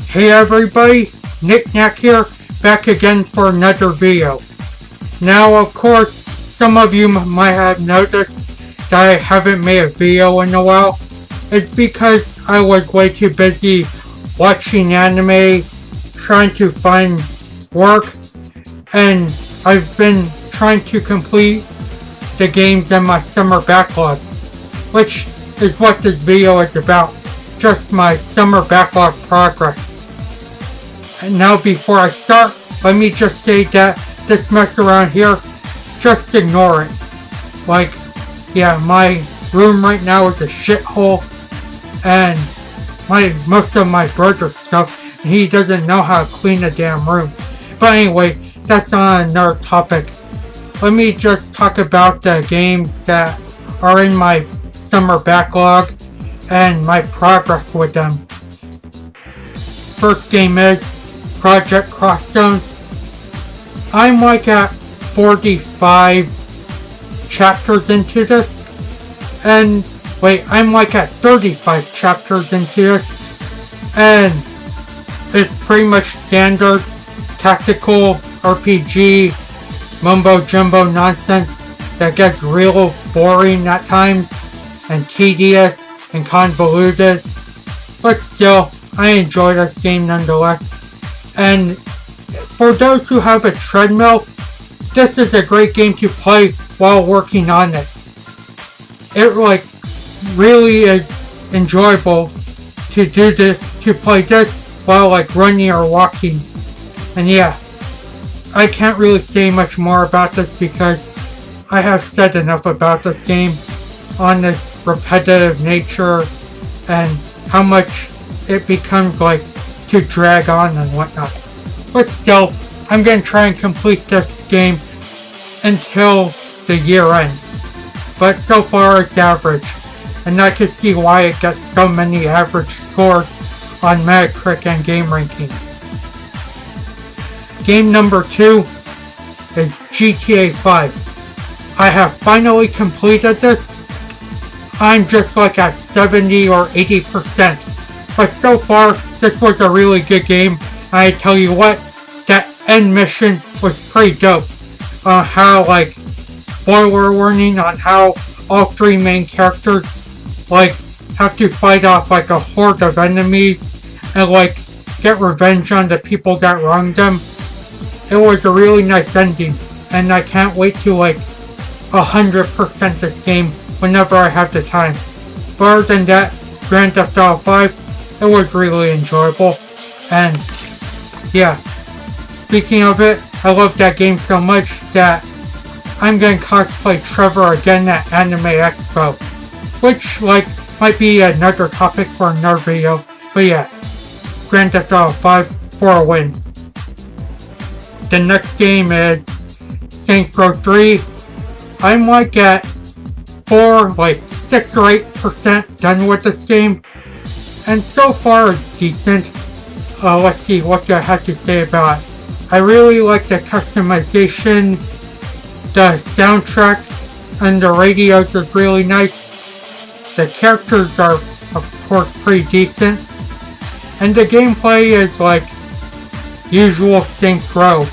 Hey everybody, Nick Knack here, back again for another video. Now of course, some of you might have noticed that I haven't made a video in a while. It's because I was way too busy watching anime, trying to find work, and I've been trying to complete the games in my summer backlog, which is what this video is about, just my summer backlog progress. And now before I start, let me just say that this mess around here, just ignore it. Like, yeah, my room right now is a shithole, and most of my brother's stuff, and he doesn't know how to clean a damn room. But anyway, that's on another topic. Let me just talk about the games that are in my summer backlog and my progress with them. First game is Project Cross Zone. I'm like at 45 chapters into this, and I'm like at 35 chapters into this, and it's pretty much standard tactical RPG mumbo jumbo nonsense that gets real boring at times and tedious and convoluted, but still I enjoy this game nonetheless. And for those who have a treadmill, this is a great game to play while working on it. It really is enjoyable to do this, to play this while running or walking. And yeah, I can't really say much more about this because I have said enough about this game on its repetitive nature and how much it becomes to drag on and whatnot. But still, I'm going to try and complete this game until the year ends. But so far it's average, and I can see why it gets so many average scores on Metacritic and game rankings. Game number 2 is GTA 5. I have finally completed this. I'm just at 70 or 80%. But so far, this was a really good game. I tell you what, that end mission was pretty dope. On how, spoiler warning on how all three main characters, have to fight off, a horde of enemies and, get revenge on the people that wronged them. It was a really nice ending, and I can't wait to, 100% this game whenever I have the time. But other than that, Grand Theft Auto 5, it was really enjoyable, and yeah, speaking of it, I love that game so much that I'm gonna cosplay Trevor again at Anime Expo, which might be another topic for another video. But yeah, Grand Theft Auto 5 for a win. The next game is Saints Row 3. I'm at 6 or 8% done with this game, and so far it's decent. Let's see, what do I have to say about it? I really like the customization, the soundtrack, and the radios is really nice. The characters are, of course, pretty decent. And the gameplay is usual Saints Row.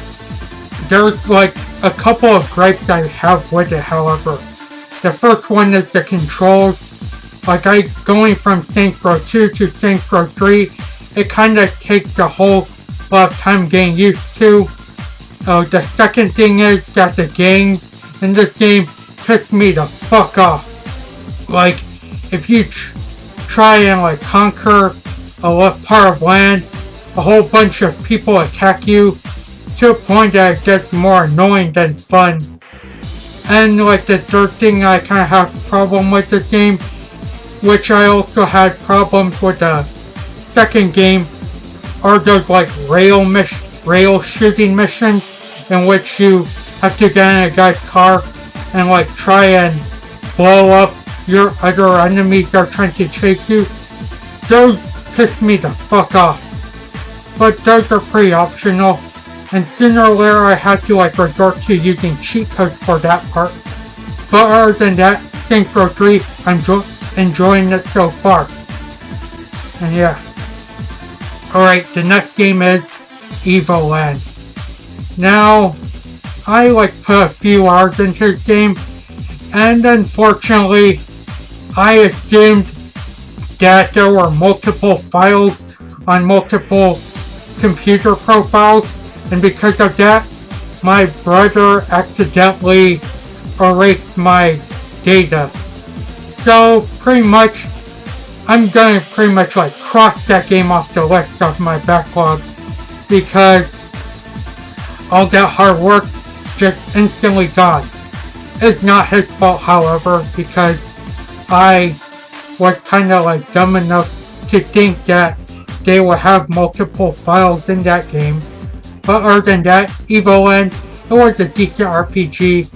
There's a couple of gripes I have with it, however. The first one is the controls. Going from Saints Row 2 to Saints Row 3, it kind of takes a whole lot of time getting used to. The second thing is that the gangs in this game piss me the fuck off. If you try and conquer a part of land, a whole bunch of people attack you to a point that it gets more annoying than fun. And the third thing I kind of have a problem with this game, which I also had problems with the second game, are those rail shooting missions in which you have to get in a guy's car and try and blow up your other enemies that are trying to chase you. Those piss me the fuck off. But those are pretty optional, and sooner or later I have to resort to using cheat codes for that part. But other than that, Saints Row 3, I'm enjoying it so far. And yeah. Alright, the next game is Evoland. Now, I put a few hours into this game, and unfortunately, I assumed that there were multiple files on multiple computer profiles, and because of that, my brother accidentally erased my data. So pretty much, I'm gonna cross that game off the list of my backlog, because all that hard work just instantly gone. It's not his fault, however, because I was kinda dumb enough to think that they would have multiple files in that game. But other than that, Evoland, it was a decent RPG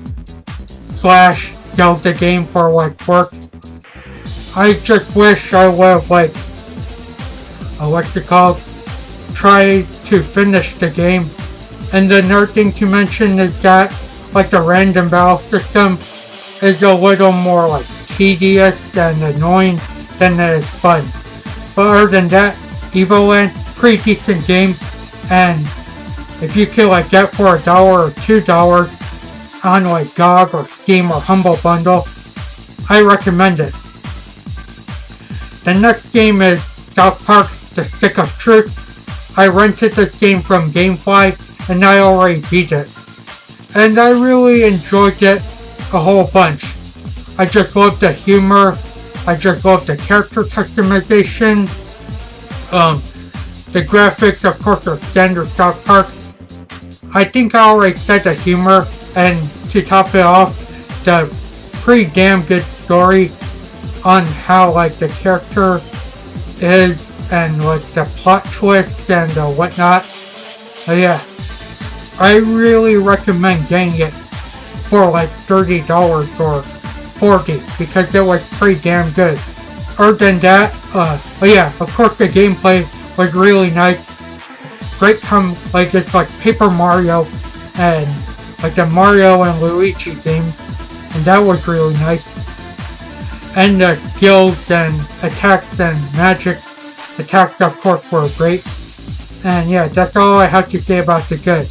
/ Zelda game for what it's worth. I just wish I would have tried to finish the game. And another thing to mention is that the random battle system is a little more tedious and annoying than it is fun. But other than that, Evoland, pretty decent game, and if you could get for $1 or $2 on GOG or Steam or Humble Bundle, I recommend it. The next game is South Park: The Stick of Truth. I rented this game from GameFly and I already beat it. And I really enjoyed it a whole bunch. I just love the humor. I just love the character customization. The graphics, of course, are standard South Park. I think I already said the humor, and to top it off, the pretty damn good story on how the character is and the plot twists and whatnot. Yeah, I really recommend getting it for $30 or $40 because it was pretty damn good. Other than that, yeah, of course the gameplay was really nice. Great it's Paper Mario and the Mario and Luigi games, and that was really nice. And the skills and attacks and magic attacks, of course, were great. And yeah, that's all I have to say about the good.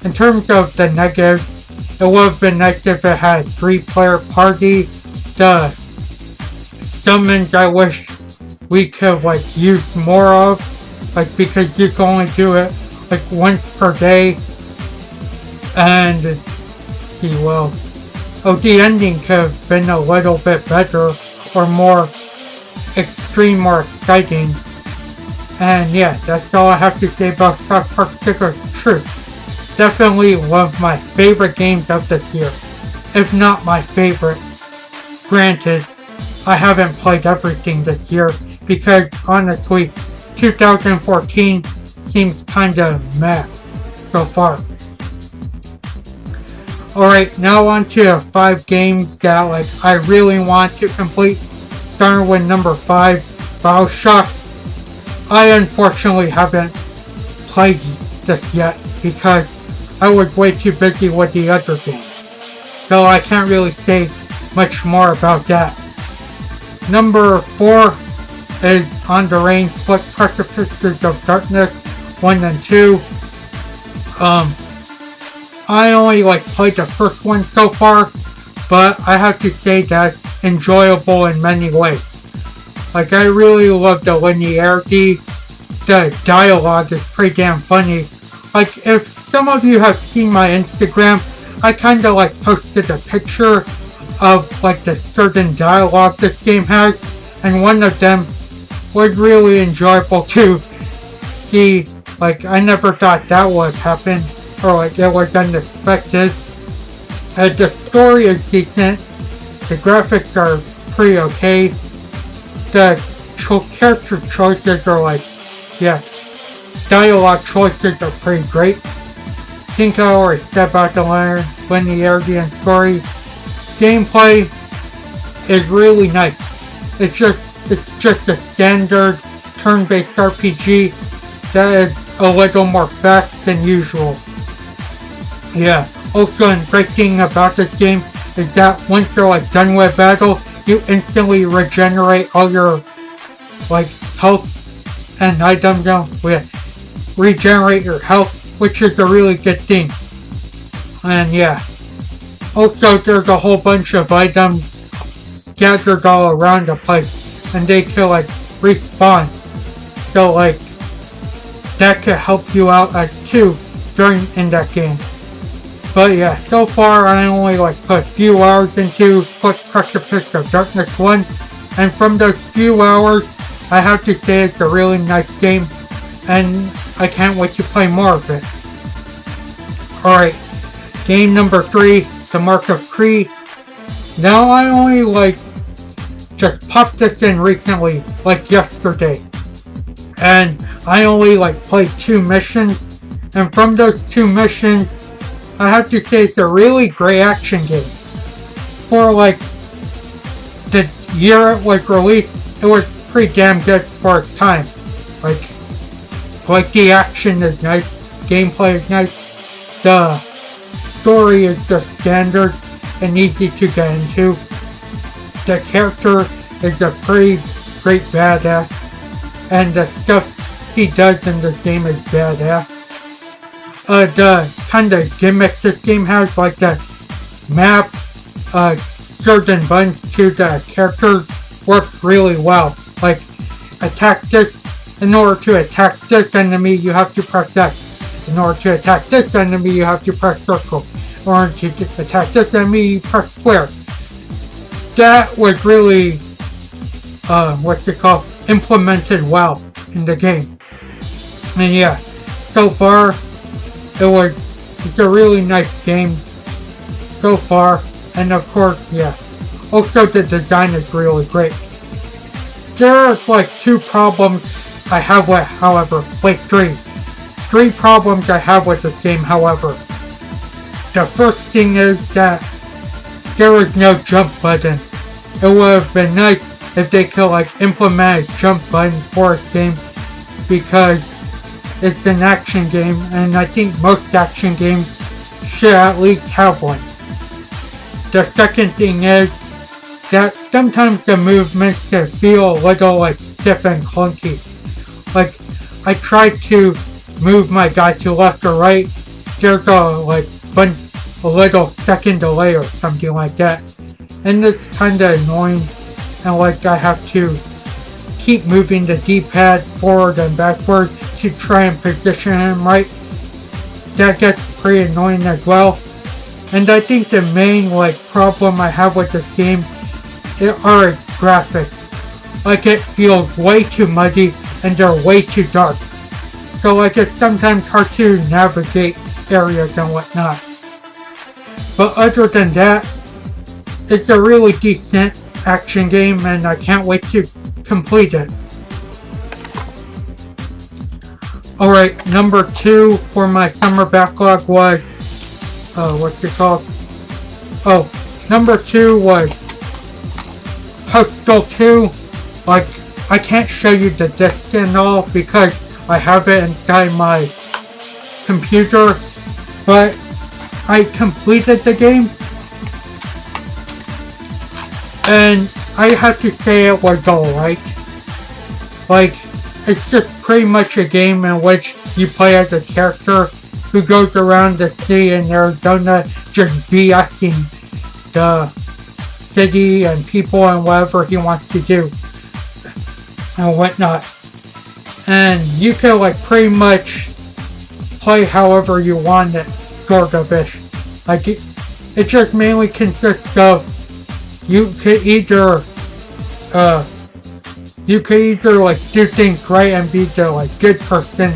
In terms of the negatives, it would have been nice if it had 3-player party. The summons I wish we could have used more of, because you can only do it once per day. And let's see what else. Oh, the ending could have been a little bit better or more extreme or exciting. And yeah, that's all I have to say about South Park: Stick of Truth. Definitely one of my favorite games of this year, if not my favorite. Granted, I haven't played everything this year because honestly, 2014 seems kinda meh so far. Alright, now on to 5 games that I really want to complete. Starting with number 5, Bowshot. I unfortunately haven't played this yet because I was way too busy with the other games. So I can't really say much more about that. Number 4 is On the Range Split Precipices of Darkness 1 and 2. I only played the first one so far, but I have to say that's enjoyable in many ways. I really love the linearity. The dialogue is pretty damn funny. If some of you have seen my Instagram, I kinda posted a picture of the certain dialogue this game has, and one of them was really enjoyable to see. I never thought that would happen, or it was unexpected. The story is decent. The graphics are pretty okay. The character choices are yeah, dialogue choices are pretty great. I think I already said about the linearity and story. Gameplay is really nice. It's just a standard turn-based RPG that is a little more fast than usual. Yeah, also a great thing about this game is that once you're done with battle, you instantly regenerate all your health and item zone will regenerate your health, which is a really good thing. And yeah, also there's a whole bunch of items scattered all around the place, and they can like respawn, so like that could help you out too in that game. But yeah, so far I only like put a few hours into Split Precipice of Darkness 1, and from those few hours I have to say it's a really nice game, and I can't wait to play more of it. Alright, game number 3, the Mark of Crete. Now I only like just popped this in recently, like yesterday, and I only like played 2 missions, and from those 2 missions I have to say it's a really great action game. For like the year it was released, it was pretty damn good for its time. Like the action is nice, gameplay is nice, the story is just standard and easy to get into. The character is a pretty great badass, and the stuff he does in this game is badass. The kind of gimmick this game has, like the map, certain buttons to the characters, works really well. Like, attack this. In order to attack this enemy, you have to press X. In order to attack this enemy, you have to press circle. In order to attack this enemy, you press square. That was really, implemented well in the game. And yeah, so far, it's a really nice game so far, and of course, yeah. Also, the design is really great. There are like 2 problems I have with, however, wait, 3. 3 problems I have with this game, however. The first thing is that there is no jump button. It would have been nice if they could like implement a jump button for this game, because it's an action game, and I think most action games should at least have one. The second thing is that sometimes the movements can feel a little like stiff and clunky. Like, I tried to move my guy to left or right, there's a little second delay or something like that, and it's kinda annoying, and like I have to keep moving the D-pad forward and backward to try and position him right. That gets pretty annoying as well. And I think the main problem I have with this game are its graphics. Like, it feels way too muddy and they're way too dark. So like it's sometimes hard to navigate areas and whatnot. But other than that, it's a really decent action game, and I can't wait to complete it. Alright, number 2 for my summer backlog was, number 2 was Postal 2. Like, I can't show you the disc and all because I have it inside my computer, but I completed the game, and I have to say it was alright. Like, it's just pretty much a game in which you play as a character who goes around the city in Arizona just BSing the city and people and whatever he wants to do and whatnot. And you can pretty much play however you want it, sort of ish. Like, it just mainly consists of you could either do things right and be the good person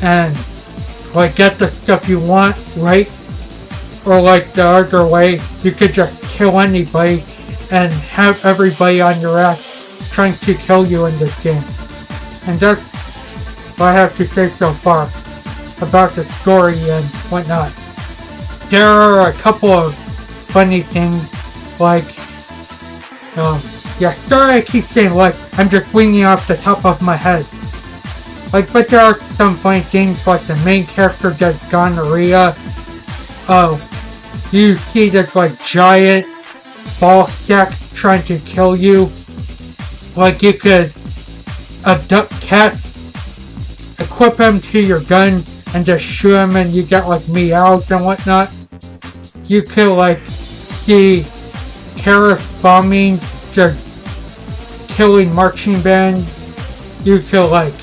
and get the stuff you want right, or the other way, you could just kill anybody and have everybody on your ass trying to kill you in this game. And that's what I have to say so far about the story and whatnot. There are a couple of funny things, sorry I keep saying I'm just winging off the top of my head. But there are some funny things, like the main character gets gonorrhea. You see this giant ball sack trying to kill you. You could abduct cats equip them to your guns and just shoot them and you get like meows and whatnot. You could like see terrorist bombings, just killing marching bands. You could like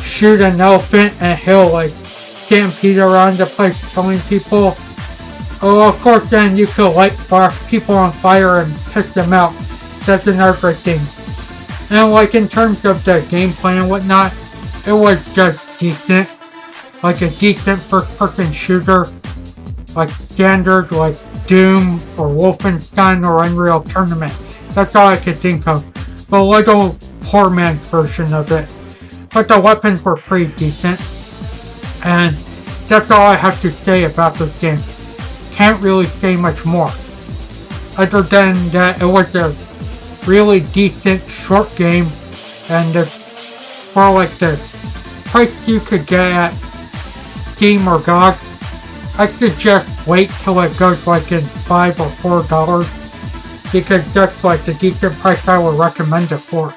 shoot an elephant and he'll like stampede around the place killing people. Oh, of course, then you could light people on fire and piss them out. That's another great thing. And like in terms of the gameplay and whatnot, it was just decent. Like a decent first-person shooter. Like standard, like Doom or Wolfenstein or Unreal Tournament. That's all I could think of. But a little poor man's version of it. But the weapons were pretty decent. And that's all I have to say about this game. Can't really say much more. Other than that, it was a really decent short game. And if for like this price you could get at Steam or GOG, I'd suggest wait till it goes like in $5 or $4, because that's like the decent price I would recommend it for.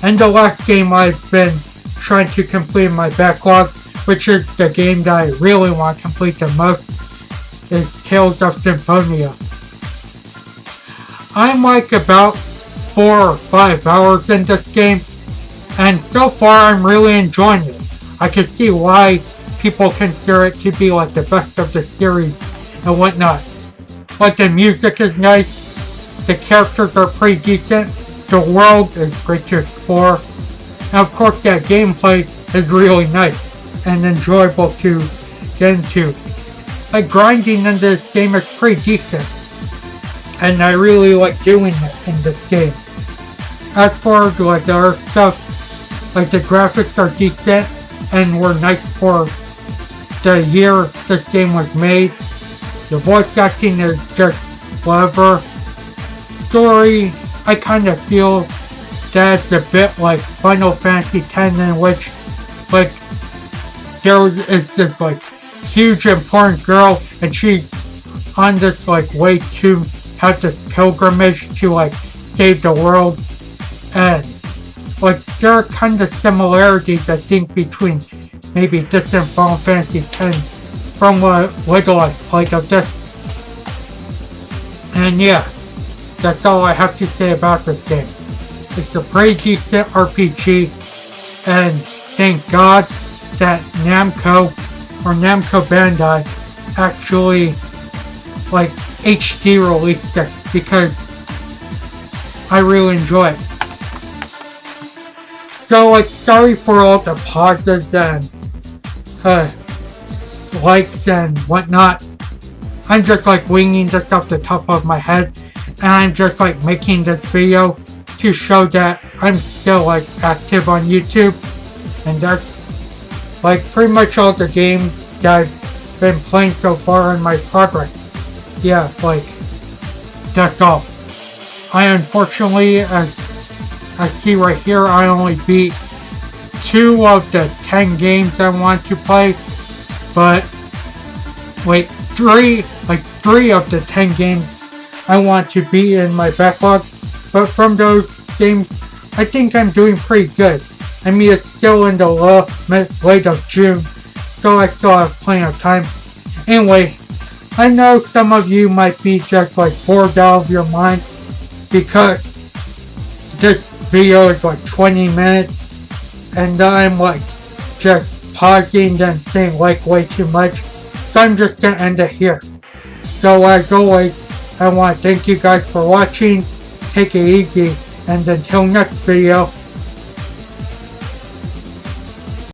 And the last game I've been trying to complete in my backlog, which is the game that I really want to complete the most, is Tales of Symphonia. I'm like about 4 or 5 hours in this game, and so far I'm really enjoying it. I can see why people consider it to be like the best of the series and whatnot. Like the music is nice, the characters are pretty decent, the world is great to explore, and of course that gameplay is really nice and enjoyable to get into. Like grinding in this game is pretty decent, and I really like doing it in this game. As for like the other stuff, like the graphics are decent and were nice for the year this game was made. The voice acting is just whatever. Story, I kind of feel that's a bit like Final Fantasy X, in which like there is this like huge important girl and she's on this like way to have this pilgrimage to like save the world, and like there are kind of similarities I think between maybe this and Final Fantasy X from what little I've played of this. And yeah, that's all I have to say about this game. It's a pretty decent RPG, and thank God that Namco Bandai actually like HD released this, because I really enjoy it. So like sorry for all the pauses and likes and whatnot. I'm just like winging this off the top of my head, and I'm just like making this video to show that I'm still like active on YouTube, and that's like pretty much all the games that I've been playing so far in my progress. Yeah, like that's all. I unfortunately, as I see right here, I only beat 2 of the 10 games I want to play, but wait, 3 of the 10 games I want to be in my backlog. But from those games, I think I'm doing pretty good. I mean, it's still in the late of June, so I still have plenty of time. Anyway, I know some of you might be just like bored out of your mind because this video is like 20 minutes and I'm like just pausing and saying like way too much. So I'm just gonna end it here. So as always, I want to thank you guys for watching. Take it easy, and until next video,